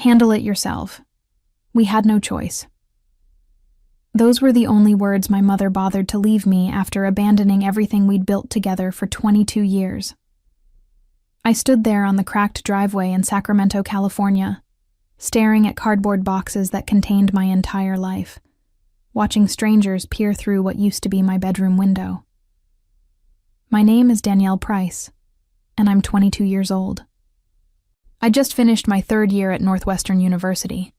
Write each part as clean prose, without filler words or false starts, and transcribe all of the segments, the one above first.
Handle it yourself. We had no choice. Those were the only words my mother bothered to leave me after abandoning everything we'd built together for 22 years. I stood there on the cracked driveway in Sacramento, California, staring at cardboard boxes that contained my entire life, watching strangers peer through what used to be my bedroom window. My name is Danielle Price, and I'm 22 years old. I just finished my third year at Northwestern University,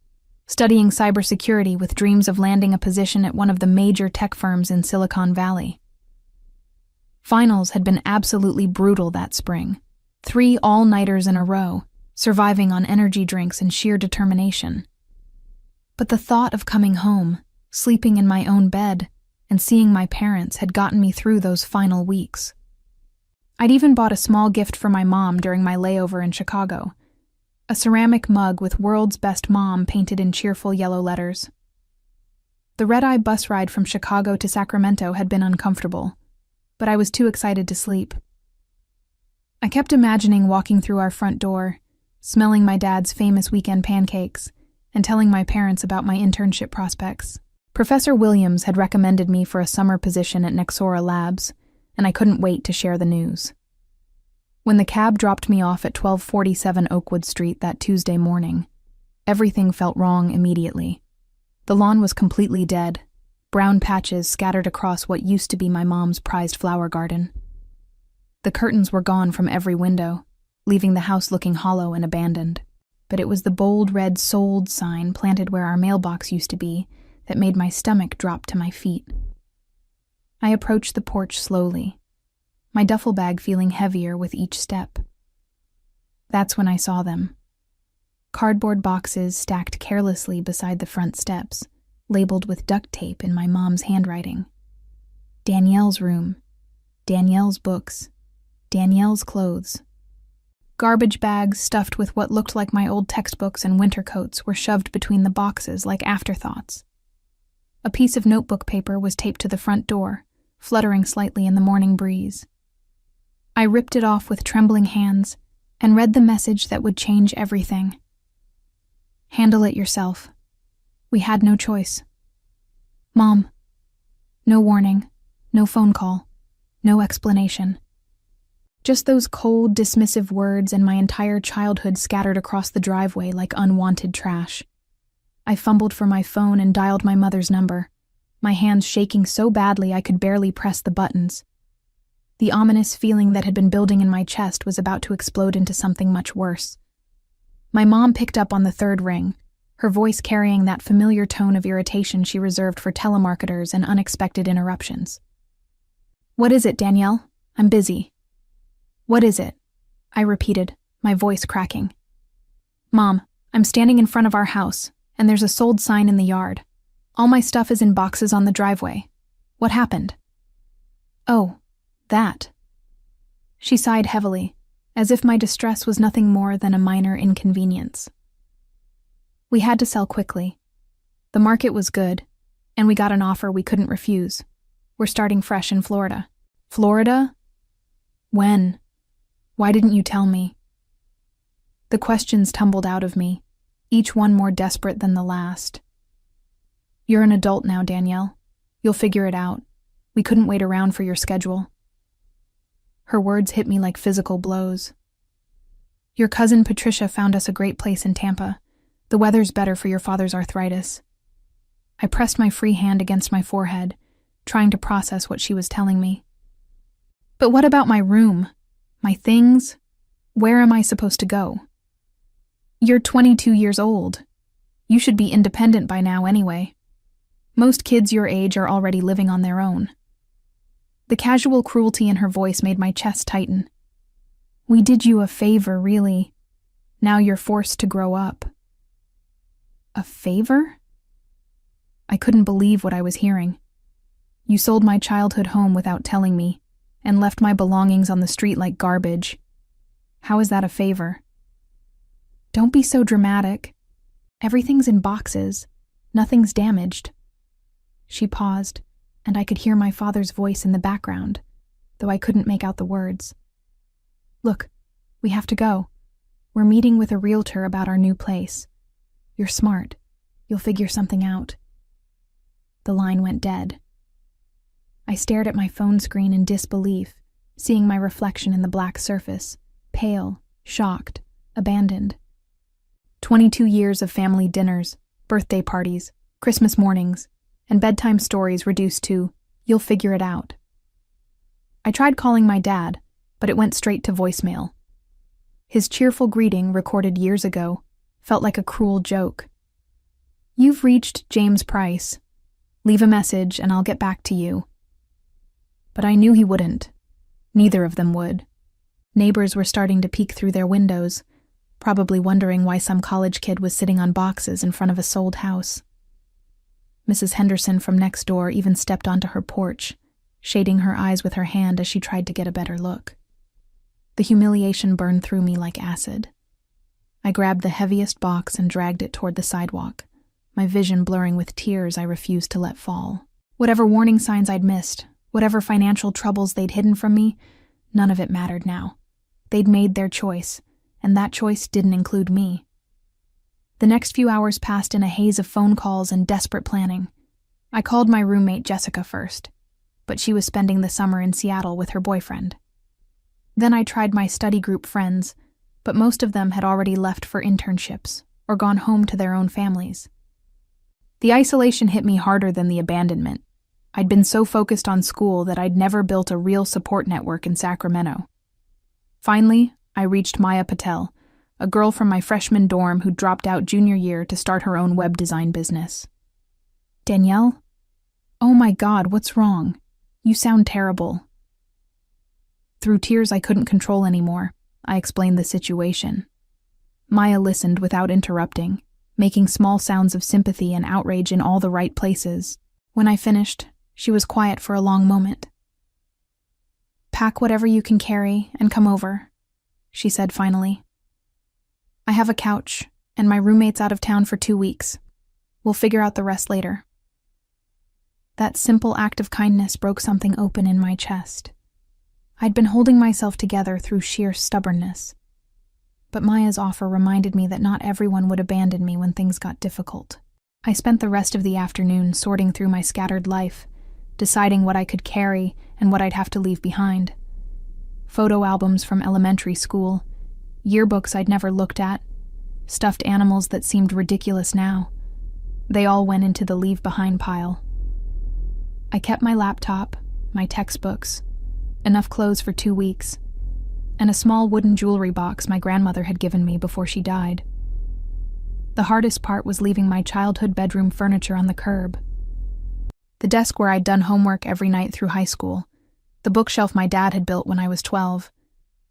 studying cybersecurity with dreams of landing a position at one of the major tech firms in Silicon Valley. Finals had been absolutely brutal that spring. 3 all-nighters in a row, surviving on energy drinks and sheer determination. But the thought of coming home, sleeping in my own bed, and seeing my parents had gotten me through those final weeks. I'd even bought a small gift for my mom during my layover in Chicago, a ceramic mug with "World's Best Mom" painted in cheerful yellow letters. The red-eye bus ride from Chicago to Sacramento had been uncomfortable, but I was too excited to sleep. I kept imagining walking through our front door, smelling my dad's famous weekend pancakes, and telling my parents about my internship prospects. Professor Williams had recommended me for a summer position at Nexora Labs, and I couldn't wait to share the news. When the cab dropped me off at 1247 Oakwood Street that Tuesday morning, everything felt wrong immediately. The lawn was completely dead, brown patches scattered across what used to be my mom's prized flower garden. The curtains were gone from every window, leaving the house looking hollow and abandoned. But it was the bold red "Sold" sign planted where our mailbox used to be that made my stomach drop to my feet. I approached the porch slowly, my duffel bag feeling heavier with each step. That's when I saw them. Cardboard boxes stacked carelessly beside the front steps, labeled with duct tape in my mom's handwriting. Danielle's room, Danielle's books, Danielle's clothes. Garbage bags stuffed with what looked like my old textbooks and winter coats were shoved between the boxes like afterthoughts. A piece of notebook paper was taped to the front door, fluttering slightly in the morning breeze. I ripped it off with trembling hands and read the message that would change everything. Handle it yourself. We had no choice. Mom. No warning, no phone call, no explanation. Just those cold, dismissive words and my entire childhood scattered across the driveway like unwanted trash. I fumbled for my phone and dialed my mother's number, my hands shaking so badly I could barely press the buttons. The ominous feeling that had been building in my chest was about to explode into something much worse. My mom picked up on the third ring, her voice carrying that familiar tone of irritation she reserved for telemarketers and unexpected interruptions. "What is it, Danielle? I'm busy." "What is it?" I repeated, my voice cracking. "Mom, I'm standing in front of our house, and there's a sold sign in the yard. All my stuff is in boxes on the driveway. What happened?" "Oh, that." She sighed heavily, as if my distress was nothing more than a minor inconvenience. "We had to sell quickly. The market was good, and we got an offer we couldn't refuse. We're starting fresh in Florida." "Florida? When? Why didn't you tell me?" The questions tumbled out of me, each one more desperate than the last. "You're an adult now, Danielle. You'll figure it out. We couldn't wait around for your schedule." Her words hit me like physical blows. "Your cousin Patricia found us a great place in Tampa. The weather's better for your father's arthritis." I pressed my free hand against my forehead, trying to process what she was telling me. "But what about my room? My things? Where am I supposed to go?" "You're 22 years old. You should be independent by now anyway. Most kids your age are already living on their own." The casual cruelty in her voice made my chest tighten. "We did you a favor, really. Now you're forced to grow up." A favor? I couldn't believe what I was hearing. "You sold my childhood home without telling me, and left my belongings on the street like garbage. How is that a favor?" "Don't be so dramatic. Everything's in boxes. Nothing's damaged." She paused, and I could hear my father's voice in the background, though I couldn't make out the words. "Look, we have to go. We're meeting with a realtor about our new place. You're smart. You'll figure something out." The line went dead. I stared at my phone screen in disbelief, seeing my reflection in the black surface, pale, shocked, abandoned. 22 years of family dinners, birthday parties, Christmas mornings, and bedtime stories reduced to, "You'll figure it out." I tried calling my dad, but it went straight to voicemail. His cheerful greeting, recorded years ago, felt like a cruel joke. "You've reached James Price. Leave a message and I'll get back to you." But I knew he wouldn't. Neither of them would. Neighbors were starting to peek through their windows, probably wondering why some college kid was sitting on boxes in front of a sold house. Mrs. Henderson from next door even stepped onto her porch, shading her eyes with her hand as she tried to get a better look. The humiliation burned through me like acid. I grabbed the heaviest box and dragged it toward the sidewalk, my vision blurring with tears I refused to let fall. Whatever warning signs I'd missed, whatever financial troubles they'd hidden from me, none of it mattered now. They'd made their choice, and that choice didn't include me. The next few hours passed in a haze of phone calls and desperate planning. I called my roommate Jessica first, but she was spending the summer in Seattle with her boyfriend. Then I tried my study group friends, but most of them had already left for internships or gone home to their own families. The isolation hit me harder than the abandonment. I'd been so focused on school that I'd never built a real support network in Sacramento. Finally, I reached Maya Patel, a girl from my freshman dorm who dropped out junior year to start her own web design business. "Danielle? Oh my God, what's wrong? You sound terrible." Through tears I couldn't control anymore, I explained the situation. Maya listened without interrupting, making small sounds of sympathy and outrage in all the right places. When I finished, she was quiet for a long moment. "Pack whatever you can carry and come over," she said finally. "I have a couch, and my roommate's out of town for 2 weeks. We'll figure out the rest later." That simple act of kindness broke something open in my chest. I'd been holding myself together through sheer stubbornness. But Maya's offer reminded me that not everyone would abandon me when things got difficult. I spent the rest of the afternoon sorting through my scattered life, deciding what I could carry and what I'd have to leave behind. Photo albums from elementary school, yearbooks I'd never looked at, stuffed animals that seemed ridiculous now. They all went into the leave behind pile. I kept my laptop, my textbooks, enough clothes for 2 weeks, and a small wooden jewelry box my grandmother had given me before she died. The hardest part was leaving my childhood bedroom furniture on the curb. The desk where I'd done homework every night through high school, the bookshelf my dad had built when I was 12,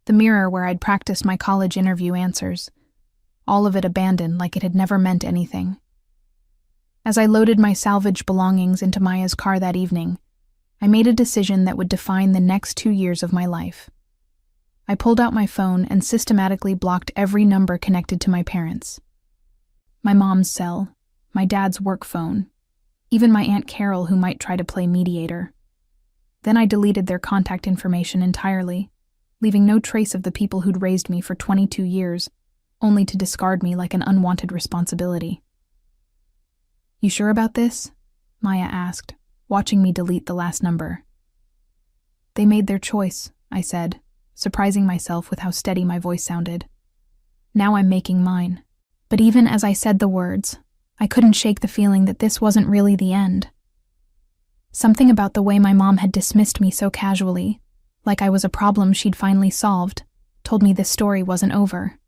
the mirror where I'd practiced my college interview answers, all of it abandoned like it had never meant anything. As I loaded my salvaged belongings into Maya's car that evening, I made a decision that would define the next 2 years of my life. I pulled out my phone and systematically blocked every number connected to my parents. My mom's cell, my dad's work phone, even my Aunt Carol who might try to play mediator. Then I deleted their contact information entirely, leaving no trace of the people who'd raised me for 22 years, only to discard me like an unwanted responsibility. "You sure about this?" Maya asked, watching me delete the last number. "They made their choice," I said, surprising myself with how steady my voice sounded. "Now I'm making mine." But even as I said the words, I couldn't shake the feeling that this wasn't really the end. Something about the way my mom had dismissed me so casually, like I was a problem she'd finally solved, told me this story wasn't over.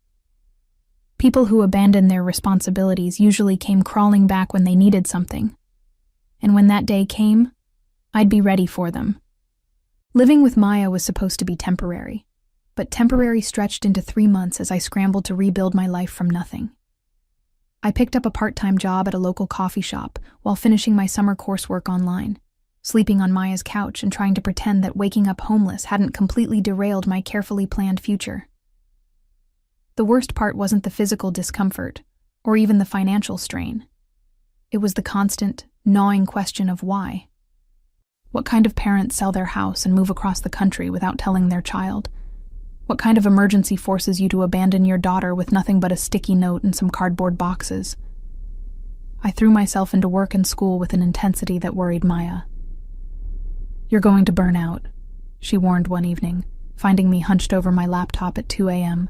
People who abandoned their responsibilities usually came crawling back when they needed something. And when that day came, I'd be ready for them. Living with Maya was supposed to be temporary, but temporary stretched into 3 months as I scrambled to rebuild my life from nothing. I picked up a part-time job at a local coffee shop while finishing my summer coursework online, sleeping on Maya's couch and trying to pretend that waking up homeless hadn't completely derailed my carefully planned future. The worst part wasn't the physical discomfort, or even the financial strain. It was the constant, gnawing question of why. What kind of parents sell their house and move across the country without telling their child? What kind of emergency forces you to abandon your daughter with nothing but a sticky note and some cardboard boxes? I threw myself into work and school with an intensity that worried Maya. "You're going to burn out," she warned one evening, finding me hunched over my laptop at 2 a.m.,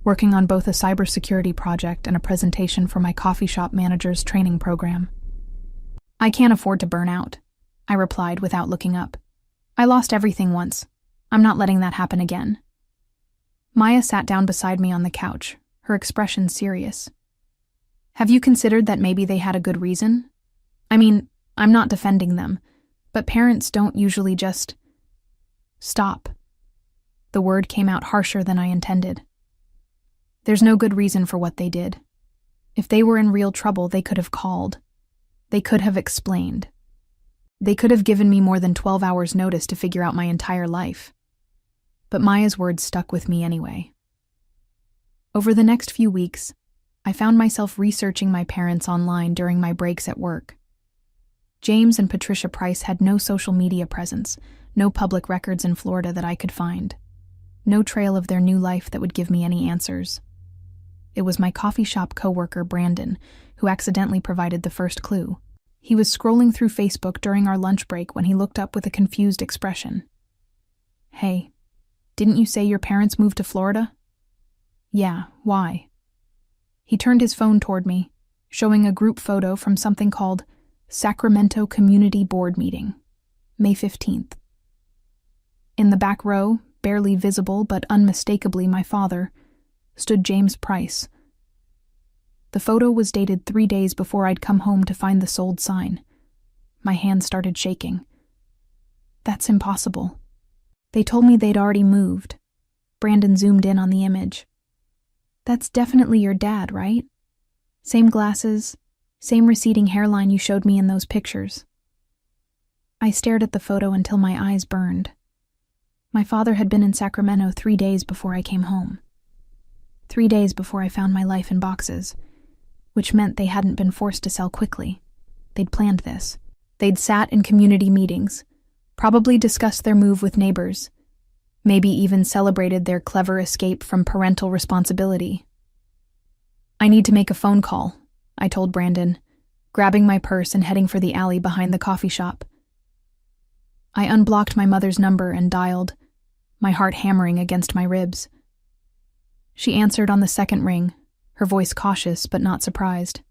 working on both a cybersecurity project and a presentation for my coffee shop manager's training program. "I can't afford to burn out," I replied without looking up. "I lost everything once. I'm not letting that happen again." Maya sat down beside me on the couch, her expression serious. "Have you considered that maybe they had a good reason? I mean, I'm not defending them, but parents don't usually just..." "Stop." The word came out harsher than I intended. "There's no good reason for what they did. If they were in real trouble, they could have called. They could have explained. They could have given me more than 12 hours' notice to figure out my entire life." But Maya's words stuck with me anyway. Over the next few weeks, I found myself researching my parents online during my breaks at work. James and Patricia Price had no social media presence, no public records in Florida that I could find, no trail of their new life that would give me any answers. It was my coffee shop coworker, Brandon, who accidentally provided the first clue. He was scrolling through Facebook during our lunch break when he looked up with a confused expression. "Hey, didn't you say your parents moved to Florida?" "Yeah, why?" He turned his phone toward me, showing a group photo from something called Sacramento Community Board Meeting, May 15th. In the back row, barely visible but unmistakably my father, stood James Price. The photo was dated 3 days before I'd come home to find the sold sign. My hand started shaking. "That's impossible." "They told me they'd already moved." Brandon zoomed in on the image. "That's definitely your dad, right? Same glasses, same receding hairline you showed me in those pictures." I stared at the photo until my eyes burned. My father had been in Sacramento 3 days before I came home. 3 days before I found my life in boxes, which meant they hadn't been forced to sell quickly. They'd planned this. They'd sat in community meetings, probably discussed their move with neighbors, maybe even celebrated their clever escape from parental responsibility. "I need to make a phone call," I told Brandon, grabbing my purse and heading for the alley behind the coffee shop. I unblocked my mother's number and dialed, my heart hammering against my ribs. She answered on the second ring, her voice cautious but not surprised.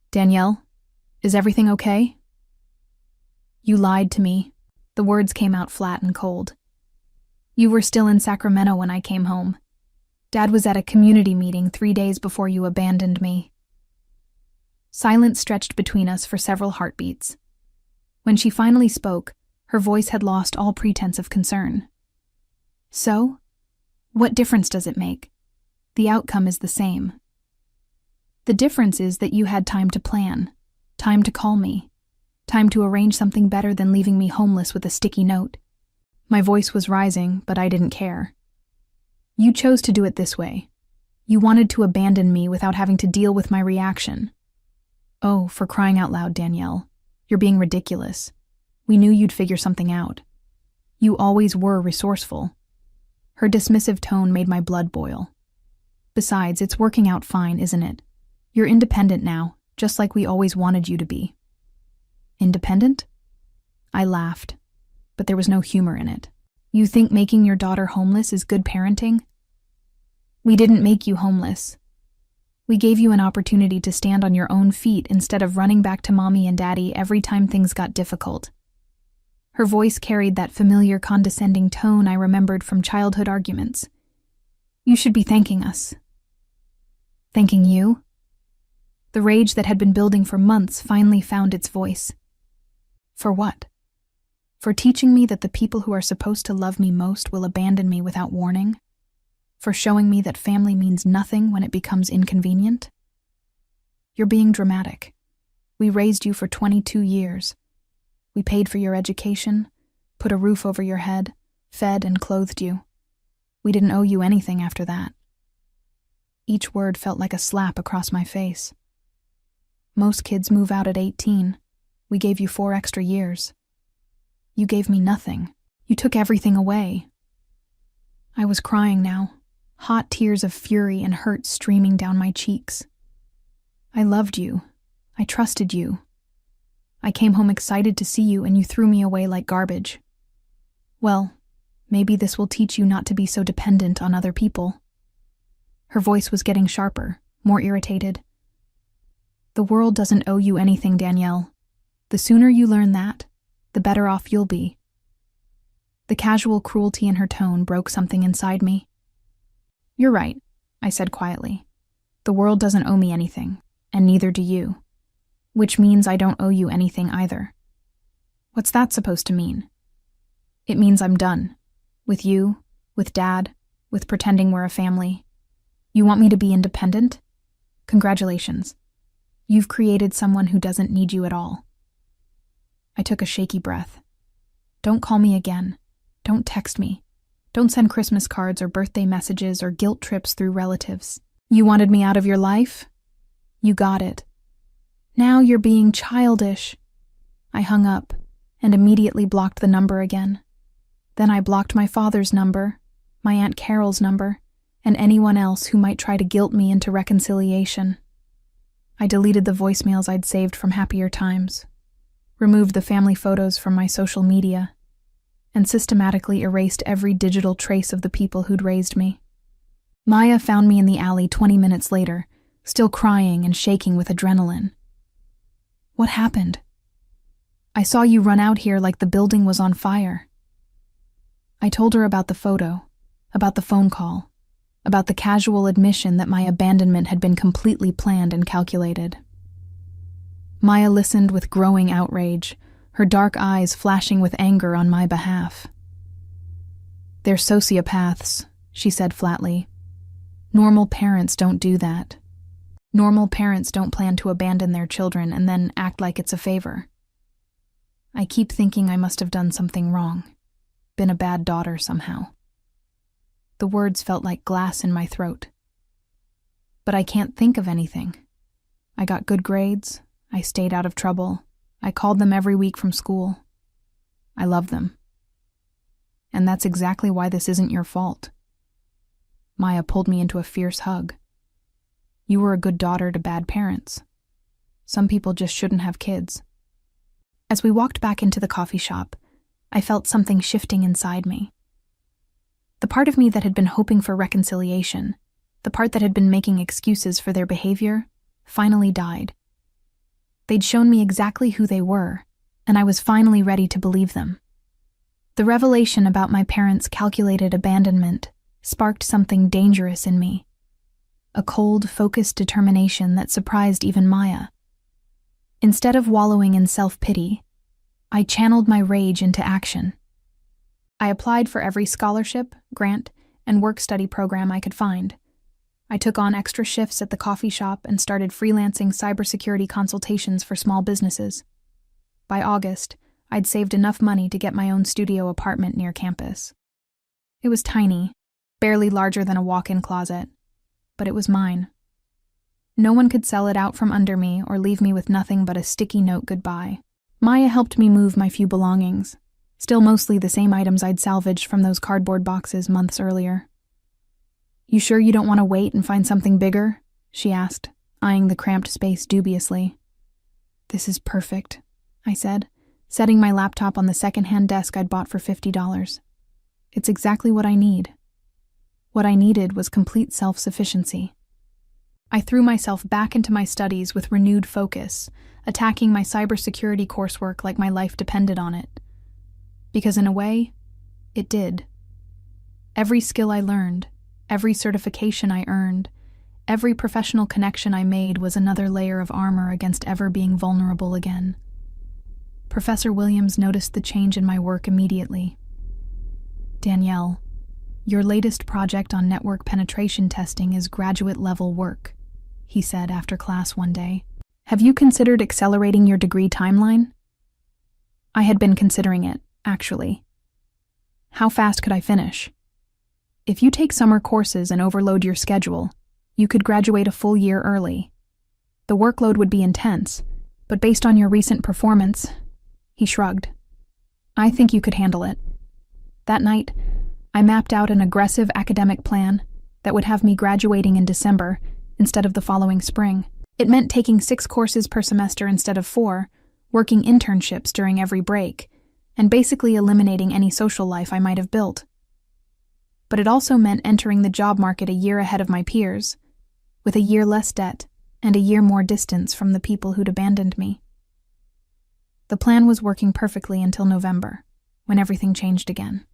"Danielle, is everything okay?" "You lied to me." The words came out flat and cold. "You were still in Sacramento when I came home. Dad was at a community meeting 3 days before you abandoned me." Silence stretched between us for several heartbeats. When she finally spoke, her voice had lost all pretense of concern. "So? What difference does it make? The outcome is the same. The difference is that you had time to plan, time to call me, time to arrange something better than leaving me homeless with a sticky note." My voice was rising, but I didn't care. "You chose to do it this way. You wanted to abandon me without having to deal with my reaction." "Oh, for crying out loud, Danielle. You're being ridiculous. We knew you'd figure something out. You always were resourceful." Her dismissive tone made my blood boil. "Besides, it's working out fine, isn't it? You're independent now, just like we always wanted you to be." "Independent?" I laughed, but there was no humor in it. "You think making your daughter homeless is good parenting?" "We didn't make you homeless. We gave you an opportunity to stand on your own feet instead of running back to mommy and daddy every time things got difficult." Her voice carried that familiar condescending tone I remembered from childhood arguments. "You should be thanking us." "Thanking you?" The rage that had been building for months finally found its voice. "For what? For teaching me that the people who are supposed to love me most will abandon me without warning? For showing me that family means nothing when it becomes inconvenient? You're being dramatic. We raised you for 22 years. We paid for your education, put a roof over your head, fed and clothed you. We didn't owe you anything after that." Each word felt like a slap across my face. "Most kids move out at 18. We gave you 4 extra years. You gave me nothing. You took everything away." I was crying now, hot tears of fury and hurt streaming down my cheeks. "I loved you," I trusted you. I came home excited to see you and you threw me away like garbage. Well, maybe this will teach you not to be so dependent on other people." Her voice was getting sharper, more irritated. "The world doesn't owe you anything, Danielle. The sooner you learn that, the better off you'll be." The casual cruelty in her tone broke something inside me. "You're right," I said quietly. "The world doesn't owe me anything, and neither do you. Which means I don't owe you anything either." "What's that supposed to mean?" "It means I'm done. With you, with Dad, with pretending we're a family. You want me to be independent? Congratulations. You've created someone who doesn't need you at all." I took a shaky breath. "Don't call me again. Don't text me. Don't send Christmas cards or birthday messages or guilt trips through relatives. You wanted me out of your life? You got it. Now you're being childish." I hung up and immediately blocked the number again. Then I blocked my father's number, my Aunt Carol's number, and anyone else who might try to guilt me into reconciliation. I deleted the voicemails I'd saved from happier times, removed the family photos from my social media, and systematically erased every digital trace of the people who'd raised me. Maya found me in the alley 20 minutes later, still crying and shaking with adrenaline. "What happened? I saw you run out here like the building was on fire." I told her about the photo, about the phone call, about the casual admission that my abandonment had been completely planned and calculated. Maya listened with growing outrage, her dark eyes flashing with anger on my behalf. "They're sociopaths," she said flatly. "Normal parents don't do that. Normal parents don't plan to abandon their children and then act like it's a favor. I keep thinking I must have done something wrong, been a bad daughter somehow." The words felt like glass in my throat. "But I can't think of anything. I got good grades, I stayed out of trouble, I called them every week from school. I love them. And that's exactly why this isn't your fault." Maya pulled me into a fierce hug. "You were a good daughter to bad parents. Some people just shouldn't have kids." As we walked back into the coffee shop, I felt something shifting inside me. The part of me that had been hoping for reconciliation, the part that had been making excuses for their behavior, finally died. They'd shown me exactly who they were, and I was finally ready to believe them. The revelation about my parents' calculated abandonment sparked something dangerous in me. A cold, focused determination that surprised even Maya. Instead of wallowing in self-pity, I channeled my rage into action. I applied for every scholarship, grant, and work-study program I could find. I took on extra shifts at the coffee shop and started freelancing cybersecurity consultations for small businesses. By August, I'd saved enough money to get my own studio apartment near campus. It was tiny, barely larger than a walk-in closet, but it was mine. No one could sell it out from under me or leave me with nothing but a sticky note goodbye. Maya helped me move my few belongings, still mostly the same items I'd salvaged from those cardboard boxes months earlier. "You sure you don't want to wait and find something bigger?" she asked, eyeing the cramped space dubiously. "This is perfect," I said, setting my laptop on the second-hand desk I'd bought for $50. "It's exactly what I need." What I needed was complete self-sufficiency. I threw myself back into my studies with renewed focus, attacking my cybersecurity coursework like my life depended on it. Because in a way, it did. Every skill I learned, every certification I earned, every professional connection I made was another layer of armor against ever being vulnerable again. Professor Williams noticed the change in my work immediately. "Danielle, your latest project on network penetration testing is graduate-level work," he said after class one day. "Have you considered accelerating your degree timeline?" I had been considering it, actually. How fast could I finish? "If you take summer courses and overload your schedule, you could graduate a full year early. The workload would be intense, but based on your recent performance," he shrugged, "I think you could handle it." That night, I mapped out an aggressive academic plan that would have me graduating in December instead of the following spring. It meant taking 6 courses per semester instead of 4, working internships during every break, and basically eliminating any social life I might have built. But it also meant entering the job market a year ahead of my peers, with a year less debt and a year more distance from the people who'd abandoned me. The plan was working perfectly until November, when everything changed again.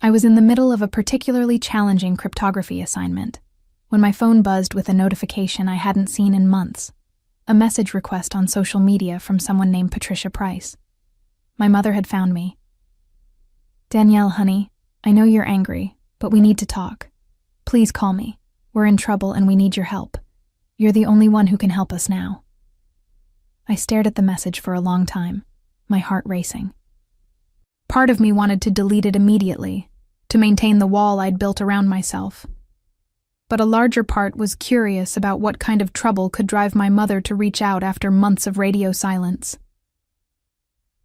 I was in the middle of a particularly challenging cryptography assignment, when my phone buzzed with a notification I hadn't seen in months, a message request on social media from someone named Patricia Price. My mother had found me. "Danielle, honey, I know you're angry, but we need to talk. Please call me. We're in trouble and we need your help. You're the only one who can help us now." I stared at the message for a long time, my heart racing. Part of me wanted to delete it immediately, to maintain the wall I'd built around myself. But a larger part was curious about what kind of trouble could drive my mother to reach out after months of radio silence.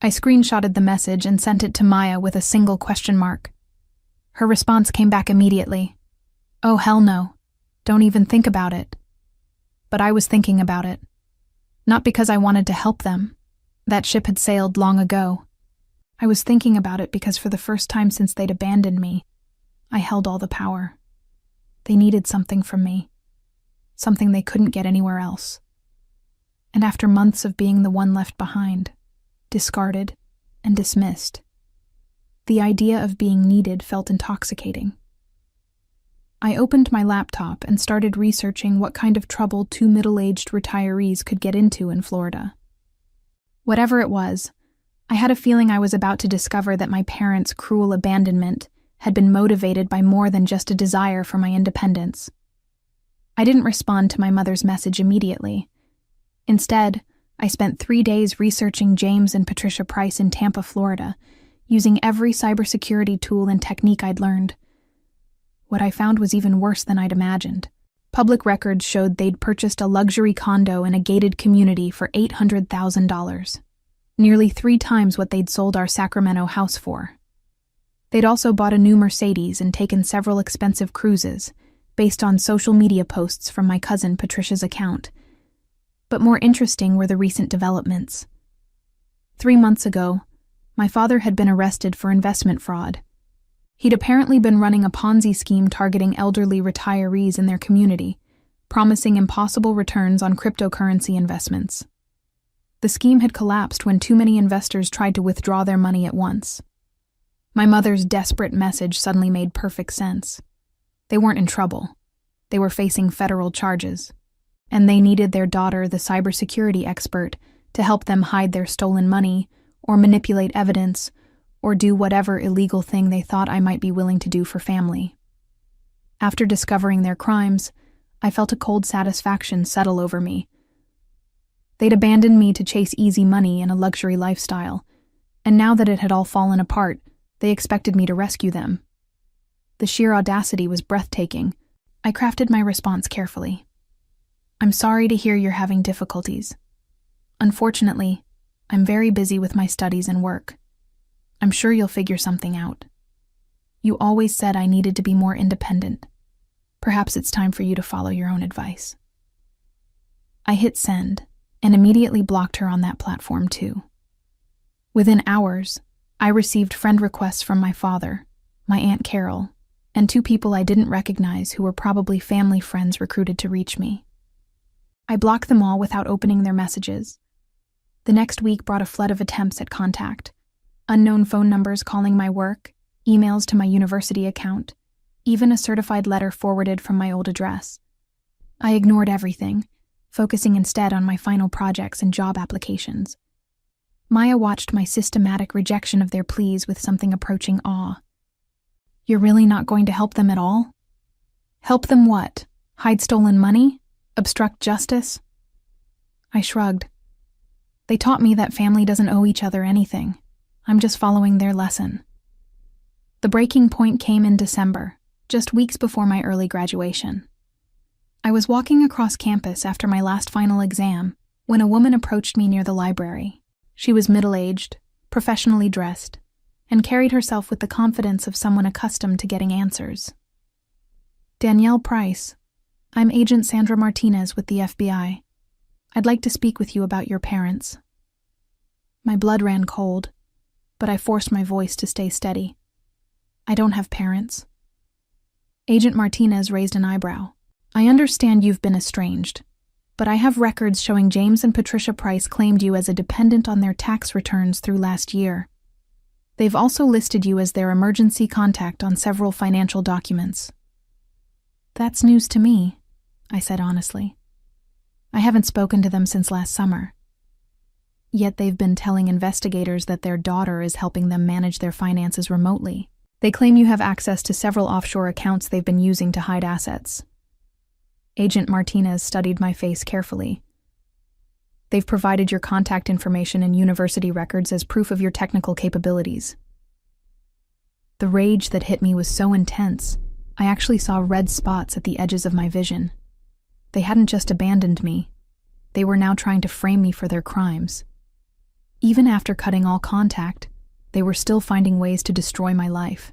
I screenshotted the message and sent it to Maya with a single question mark. Her response came back immediately. "Oh, hell no. Don't even think about it." But I was thinking about it. Not because I wanted to help them. That ship had sailed long ago. I was thinking about it because for the first time since they'd abandoned me, I held all the power. They needed something from me. Something they couldn't get anywhere else. And after months of being the one left behind, discarded and dismissed, the idea of being needed felt intoxicating. I opened my laptop and started researching what kind of trouble 2 middle-aged retirees could get into in Florida. Whatever it was, I had a feeling I was about to discover that my parents' cruel abandonment had been motivated by more than just a desire for my independence. I didn't respond to my mother's message immediately. Instead, I spent 3 days researching James and Patricia Price in Tampa, Florida, using every cybersecurity tool and technique I'd learned. What I found was even worse than I'd imagined. Public records showed they'd purchased a luxury condo in a gated community for $800,000, nearly 3 times what they'd sold our Sacramento house for. They'd also bought a new Mercedes and taken several expensive cruises, based on social media posts from my cousin Patricia's account. But more interesting were the recent developments. 3 months ago, my father had been arrested for investment fraud. He'd apparently been running a Ponzi scheme targeting elderly retirees in their community, promising impossible returns on cryptocurrency investments. The scheme had collapsed when too many investors tried to withdraw their money at once. My mother's desperate message suddenly made perfect sense. They weren't in trouble. They were facing federal charges, and they needed their daughter, the cybersecurity expert, to help them hide their stolen money, or manipulate evidence, or do whatever illegal thing they thought I might be willing to do for family. After discovering their crimes, I felt a cold satisfaction settle over me. They'd abandoned me to chase easy money and a luxury lifestyle, and now that it had all fallen apart, they expected me to rescue them. The sheer audacity was breathtaking. I crafted my response carefully. "I'm sorry to hear you're having difficulties. Unfortunately, I'm very busy with my studies and work. I'm sure you'll figure something out. You always said I needed to be more independent. Perhaps it's time for you to follow your own advice." I hit send and immediately blocked her on that platform too. Within hours, I received friend requests from my father, my Aunt Carol, and 2 people I didn't recognize who were probably family friends recruited to reach me. I blocked them all without opening their messages. The next week brought a flood of attempts at contact, unknown phone numbers calling my work, emails to my university account, even a certified letter forwarded from my old address. I ignored everything, focusing instead on my final projects and job applications. Maya watched my systematic rejection of their pleas with something approaching awe. "You're really not going to help them at all?" "Help them what? Hide stolen money? Obstruct justice?" I shrugged. "They taught me that family doesn't owe each other anything. I'm just following their lesson." The breaking point came in December, just weeks before my early graduation. I was walking across campus after my last final exam when a woman approached me near the library. She was middle-aged, professionally dressed, and carried herself with the confidence of someone accustomed to getting answers. "Danielle Price. I'm Agent Sandra Martinez with the FBI. I'd like to speak with you about your parents." My blood ran cold, but I forced my voice to stay steady. "I don't have parents." Agent Martinez raised an eyebrow. "I understand you've been estranged, but I have records showing James and Patricia Price claimed you as a dependent on their tax returns through last year. They've also listed you as their emergency contact on several financial documents." "That's news to me," I said honestly. "I haven't spoken to them since last summer. Yet they've been telling investigators that their daughter is helping them manage their finances remotely. They claim you have access to several offshore accounts they've been using to hide assets." Agent Martinez studied my face carefully. "They've provided your contact information and university records as proof of your technical capabilities." The rage that hit me was so intense, I actually saw red spots at the edges of my vision. They hadn't just abandoned me. They were now trying to frame me for their crimes. Even after cutting all contact, they were still finding ways to destroy my life.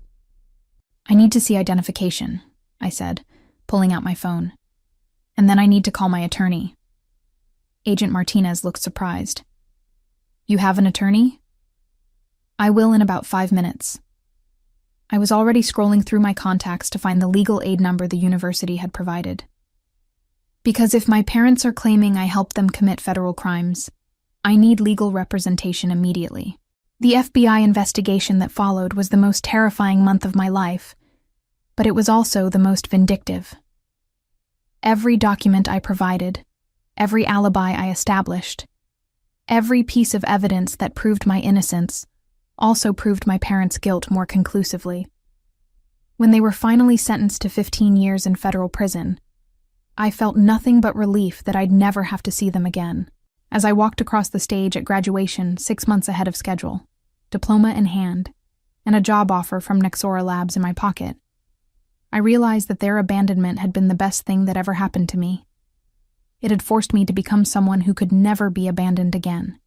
"I need to see identification," I said, pulling out my phone. "And then I need to call my attorney." Agent Martinez looked surprised. "You have an attorney?" "I will in about 5 minutes." I was already scrolling through my contacts to find the legal aid number the university had provided. Because if my parents are claiming I helped them commit federal crimes, I need legal representation immediately. The FBI investigation that followed was the most terrifying month of my life, but it was also the most vindictive. Every document I provided, every alibi I established, every piece of evidence that proved my innocence also proved my parents' guilt more conclusively. When they were finally sentenced to 15 years in federal prison, I felt nothing but relief that I'd never have to see them again. As I walked across the stage at graduation 6 months ahead of schedule, diploma in hand, and a job offer from Nexora Labs in my pocket, I realized that their abandonment had been the best thing that ever happened to me. It had forced me to become someone who could never be abandoned again.